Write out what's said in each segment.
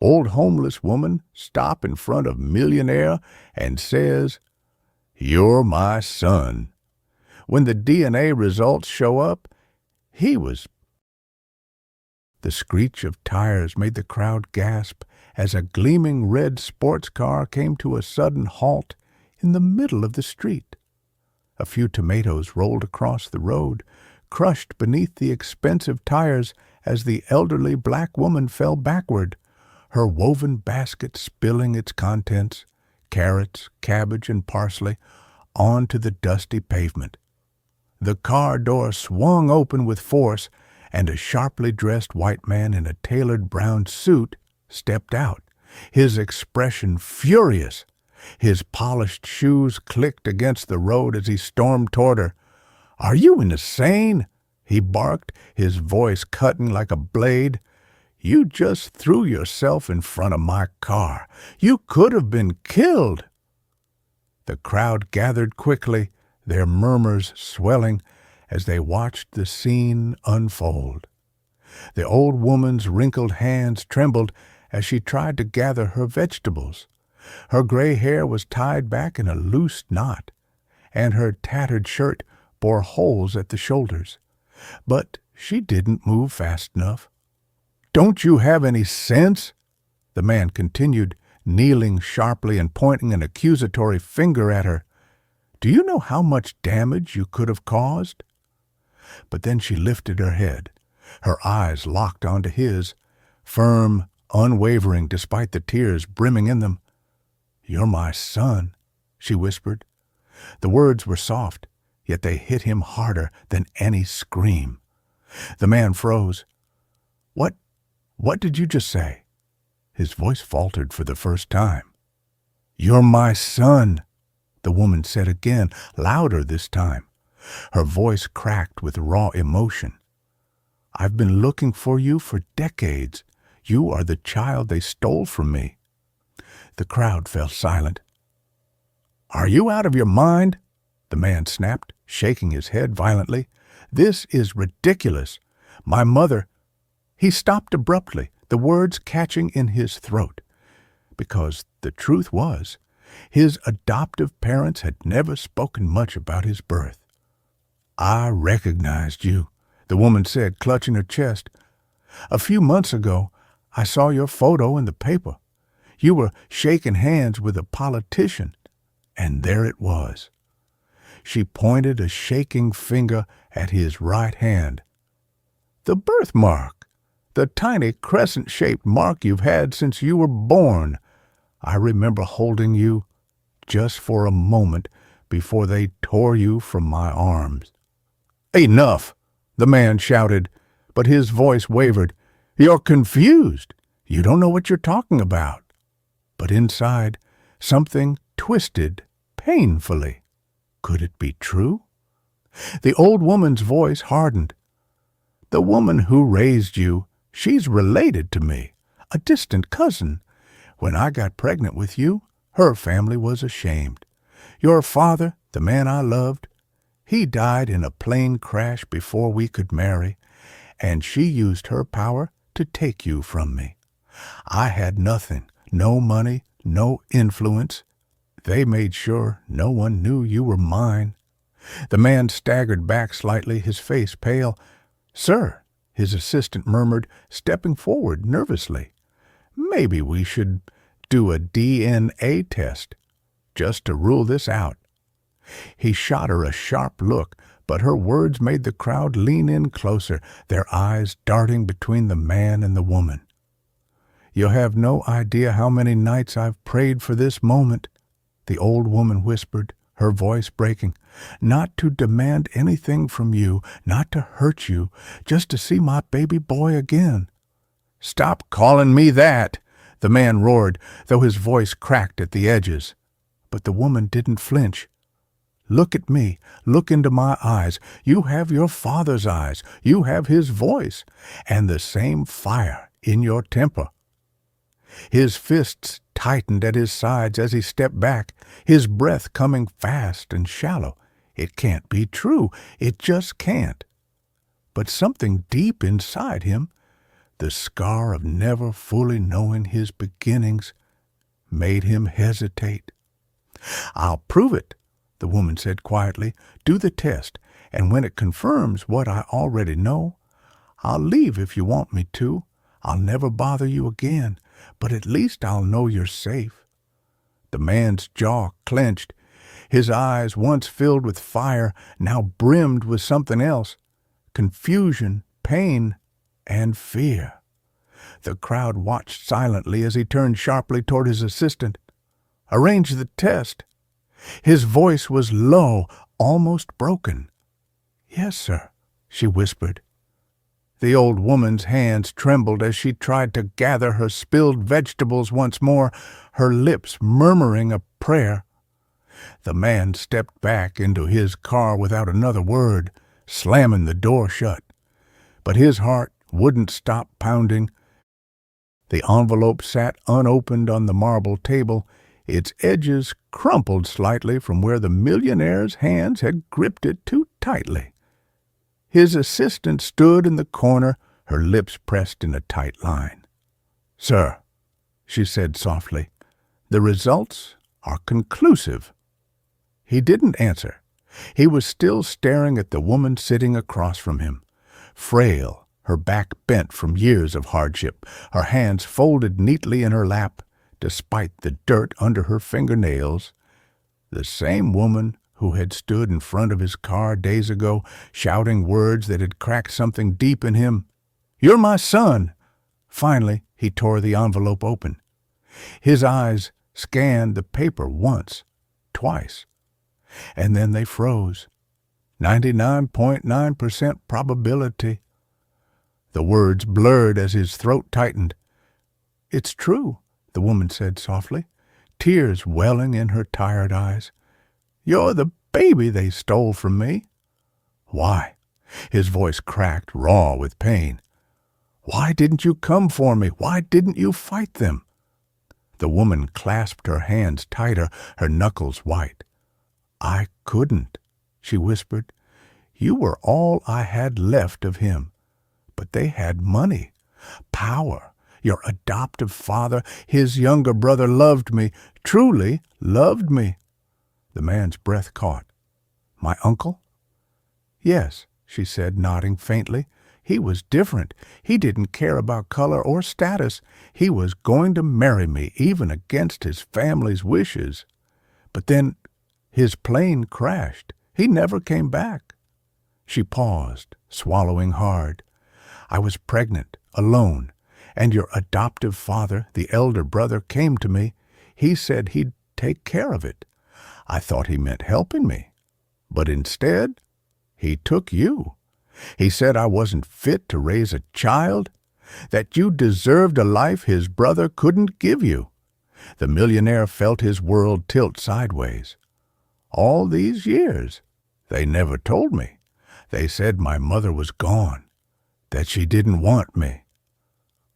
Old homeless woman stop in front of millionaire and says, "You're my son." When the DNA results show up, he was. The screech of tires made the crowd gasp as a gleaming red sports car came to a sudden halt in the middle of the street. A few tomatoes rolled across the road, crushed beneath the expensive tires as the elderly black woman fell backward, her woven basket spilling its contents, carrots, cabbage, and parsley, onto the dusty pavement. The car door swung open with force, and a sharply dressed white man in a tailored brown suit stepped out, his expression furious. His polished shoes clicked against the road as he stormed toward her. "Are you insane?" he barked, his voice cutting like a blade. "You just threw yourself in front of my car. You could have been killed." The crowd gathered quickly, their murmurs swelling as they watched the scene unfold. The old woman's wrinkled hands trembled as she tried to gather her vegetables. Her gray hair was tied back in a loose knot, and her tattered shirt bore holes at the shoulders. But she didn't move fast enough. "Don't you have any sense?" the man continued, kneeling sharply and pointing an accusatory finger at her. "Do you know how much damage you could have caused?" But then she lifted her head, her eyes locked onto his, firm, unwavering despite the tears brimming in them. "You're my son," she whispered. The words were soft, yet they hit him harder than any scream. The man froze. What did you just say?" His voice faltered for the first time. "You're my son," the woman said again, louder this time. Her voice cracked with raw emotion. "I've been looking for you for decades. You are the child they stole from me." The crowd fell silent. "Are you out of your mind?" the man snapped, shaking his head violently. "This is ridiculous. My mother—" He stopped abruptly, the words catching in his throat. Because the truth was, his adoptive parents had never spoken much about his birth. "I recognized you," the woman said, clutching her chest. "A few months ago, I saw your photo in the paper. You were shaking hands with a politician, and there it was." She pointed a shaking finger at his right hand. "The birthmark, the tiny crescent-shaped mark you've had since you were born. I remember holding you just for a moment before they tore you from my arms." "Enough!" the man shouted, but his voice wavered. "You're confused. You don't know what you're talking about." But inside, something twisted painfully. Could it be true? The old woman's voice hardened. "The woman who raised you, she's related to me, a distant cousin. When I got pregnant with you, her family was ashamed. Your father, the man I loved, he died in a plane crash before we could marry, and she used her power to take you from me. I had nothing, no money, no influence. They made sure no one knew you were mine." The man staggered back slightly, his face pale. "Sir," his assistant murmured, stepping forward nervously, "maybe we should do a DNA test, just to rule this out." He shot her a sharp look, but her words made the crowd lean in closer, their eyes darting between the man and the woman. "You have no idea how many nights I've prayed for this moment," the old woman whispered, her voice breaking. "Not to demand anything from you, not to hurt you, just to see my baby boy again." "Stop calling me that!" the man roared, though his voice cracked at the edges. But the woman didn't flinch. "Look at me. Look into my eyes. You have your father's eyes. You have his voice, and the same fire in your temper." His fists tightened at his sides as he stepped back, his breath coming fast and shallow. It can't be true. It just can't. But something deep inside him, The scar of never fully knowing his beginnings made him hesitate. "I'll prove it," the woman said quietly. "Do the test, and when it confirms what I already know, I'll leave if you want me to. I'll never bother you again, but at least I'll know you're safe." The man's jaw clenched. His eyes, once filled with fire, now brimmed with something else: confusion, pain, and fear. The crowd watched silently as he turned sharply toward his assistant. "Arrange the test." His voice was low, almost broken. "Yes, sir," she whispered. The old woman's hands trembled as she tried to gather her spilled vegetables once more, her lips murmuring a prayer. The man stepped back into his car without another word, slamming the door shut. But his heart wouldn't stop pounding. The envelope sat unopened on the marble table, its edges crumpled slightly from where the millionaire's hands had gripped it too tightly. His assistant stood in the corner, her lips pressed in a tight line. "Sir," she said softly, "the results are conclusive." He didn't answer. He was still staring at the woman sitting across from him, frail, her back bent from years of hardship, her hands folded neatly in her lap, despite the dirt under her fingernails. The same woman who had stood in front of his car days ago, shouting words that had cracked something deep in him. "You're my son!" Finally, he tore the envelope open. His eyes scanned the paper once, twice, and then they froze. 99.9% probability. The words blurred as his throat tightened. "It's true," the woman said softly, tears welling in her tired eyes. "You're the baby they stole from me." "Why?" His voice cracked, raw with pain. "Why didn't you come for me? Why didn't you fight them?" The woman clasped her hands tighter, her knuckles white. "I couldn't," she whispered. "You were all I had left of him. But they had money, power. Your adoptive father, his younger brother, loved me, truly loved me." The man's breath caught. "My uncle?" "Yes," she said, nodding faintly. "He was different. He didn't care about color or status. He was going to marry me, even against his family's wishes. But then his plane crashed. He never came back." She paused, swallowing hard. "I was pregnant, alone, and your adoptive father, the elder brother, came to me. He said he'd take care of it. I thought he meant helping me. But instead, he took you. He said I wasn't fit to raise a child, that you deserved a life his brother couldn't give you." The millionaire felt his world tilt sideways. "All these years, they never told me. They said my mother was gone, that she didn't want me."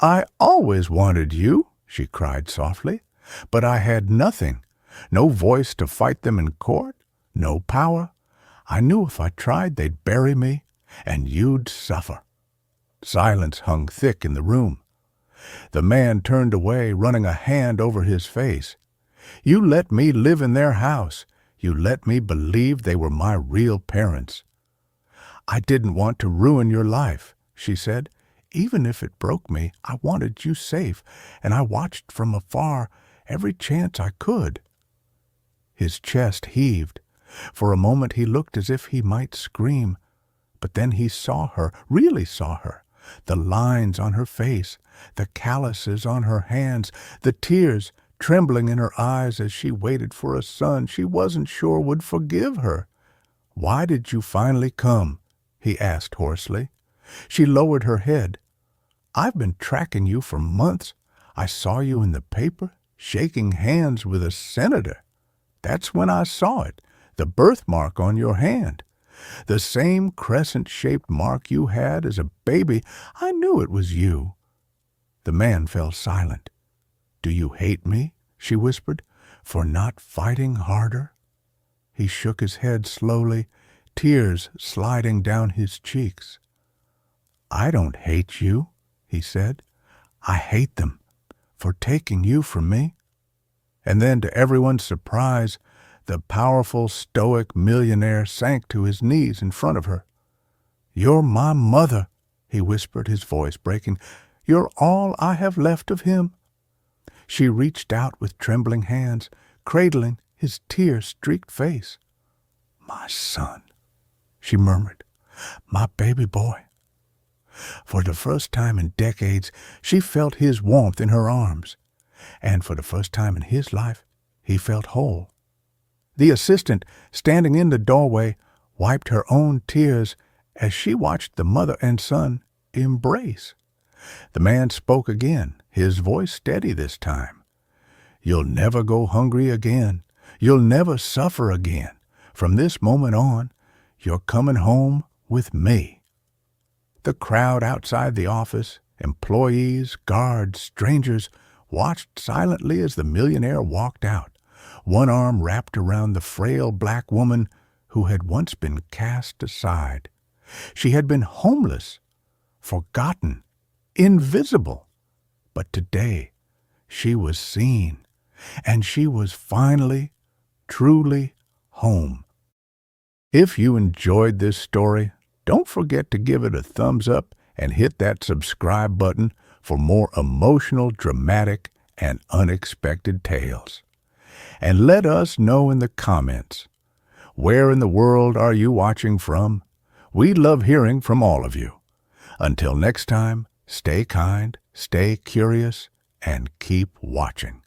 "I always wanted you," she cried softly, "but I had nothing. No voice to fight them in court, no power. I knew if I tried they'd bury me, and you'd suffer." Silence hung thick in the room. The man turned away, running a hand over his face. "You let me live in their house. You let me believe they were my real parents." "I didn't want to ruin your life," she said. "Even if it broke me, I wanted you safe, and I watched from afar every chance I could." His chest heaved. For a moment he looked as if he might scream. But then he saw her, really saw her. The lines on her face, the calluses on her hands, the tears trembling in her eyes as she waited for a son she wasn't sure would forgive her. "Why did you finally come?" he asked hoarsely. She lowered her head. "I've been tracking you for months. I saw you in the paper, shaking hands with a senator. That's when I saw it, the birthmark on your hand. The same crescent-shaped mark you had as a baby. I knew it was you." The man fell silent. "Do you hate me?" she whispered, "for not fighting harder?" He shook his head slowly, tears sliding down his cheeks. "I don't hate you," he said. "I hate them for taking you from me." And then, to everyone's surprise, the powerful, stoic millionaire sank to his knees in front of her. "You're my mother," he whispered, his voice breaking. "You're all I have left of him." She reached out with trembling hands, cradling his tear-streaked face. "My son," she murmured, "my baby boy." For the first time in decades, she felt his warmth in her arms, and for the first time in his life, he felt whole. The assistant, standing in the doorway, wiped her own tears as she watched the mother and son embrace. The man spoke again, his voice steady this time. "You'll never go hungry again. You'll never suffer again. From this moment on, you're coming home with me." The crowd outside the office, employees, guards, strangers, watched silently as the millionaire walked out, one arm wrapped around the frail black woman who had once been cast aside. She had been homeless, forgotten, invisible. But today she was seen, and she was finally, truly home. If you enjoyed this story, don't forget to give it a thumbs up and hit that subscribe button for more emotional, dramatic, and unexpected tales. And let us know in the comments, where in the world are you watching from? We love hearing from all of you. Until next time, stay kind, stay curious, and keep watching.